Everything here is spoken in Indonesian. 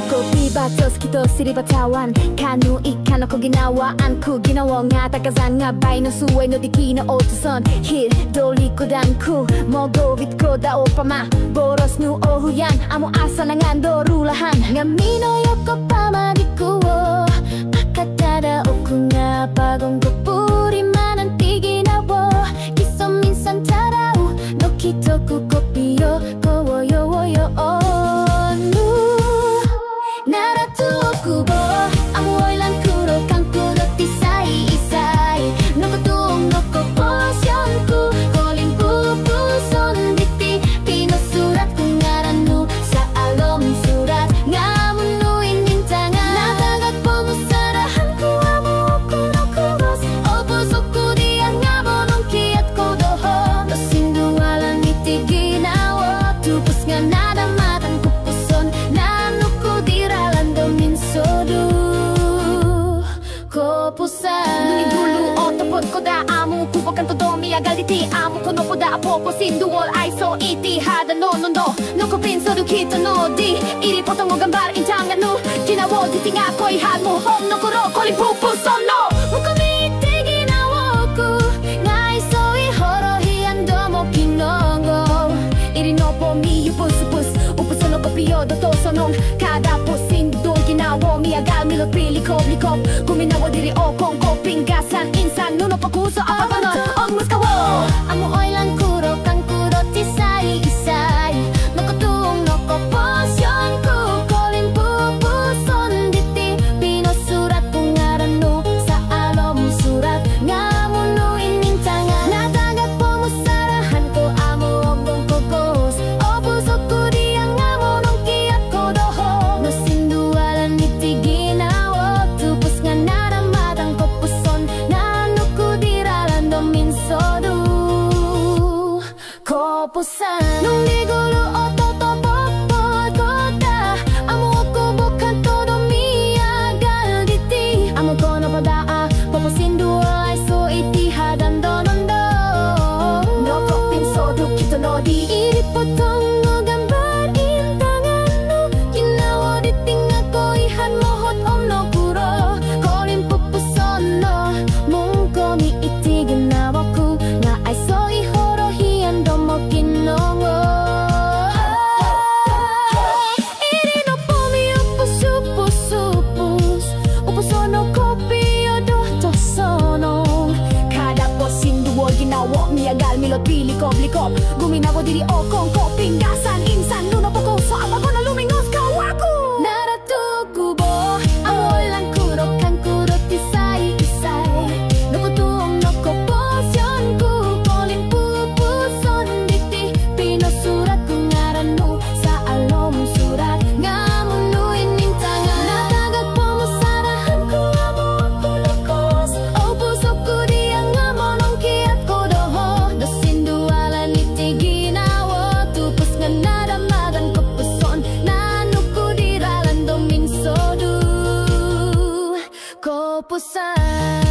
kopi batos kita siri batawan kanu ikan no kogi nawa anku ginawa nga takazanga bay no suway no diki no otuson hit doli ko danku mogo vit ko da opama boros nu ohuyan amo asa nangando rulahan ngamino yoko pamadiku akatada okunga bagong kopuri manan tigi nawo kiso minsan tarau no kitoku kopi yo kowo yo yo onu naratu okubo amoilan kuro kanku doti sai isai noko tuong noko posyonku koling pupu sonditi pino surat kungaranu sa alom surat ngamunu inintangan natagat pomusarahan ku amo kuno kuros obusoku dia ngamonong kiat kodoho nosindualan itiginawo tupus nga nada matan kupuson nanuku diralan domin sodu kopusan nuni dulu otopot ko da amu kupakan to domi agal diti amu kono po da apopo sinduol ay so iti hada no no no no ko pinsodu kita no di iri potong o gambar intangan nu kinawo diti nga koi had mo hom no kuro koling pupuson no mukami itiginawo ku ngai so ihorohian domo kinongo iri no po mi upus upus upuson no kopiyo doto sonong kada po sindul ginawo mi agal milot pilikop likop kuminawo diri o kong koping gasan insan nuno pakuso apapanon ong muskawo amo oilan kuro kang kuro tisai isai noko tuong noko posyon ku kolin pupuson diti pino surat kungaranu sa alom surat ngamunu inintangan natagat pomusarahan ko amo ombong kokos obusoku dia ngamonong kiat kodoho no sindualan itiginawo tupus nga naramatang kopuson nanuku diralan domin sodu kopusan nung ligolo ototo popot kota amo ko bukan todo miagal diti amo kono padaa popusindu ay so itihadan donondo no kopin sodu kita no di iri potong no gambar intangan no ginawa diting ako ihan mohot om no kuro kolin pupuson no mung komi iti ginawa ku nga ay so ihorohian domo kinongo iri no pomi upus upus upus upuson no kopi odo to sonong kada posinduol ginawa mi agal milot pilikop likop guminawo diri o kong koping gasan insan nuno poko so apago na lumingos kawaku naratu kubo amolan kuro kang kuro tisai isai noko tuong noko posyon ku kolin pupuson diti pino surat kungaranu sa alom surat ngamunu inintangan natagat pomusarahan ku amo kulukos obusoku dia ngamonong kiat kodoho dosindualan itiginawo tupus nga nadamagan kopuson nanuku diralan domin sodu kopusan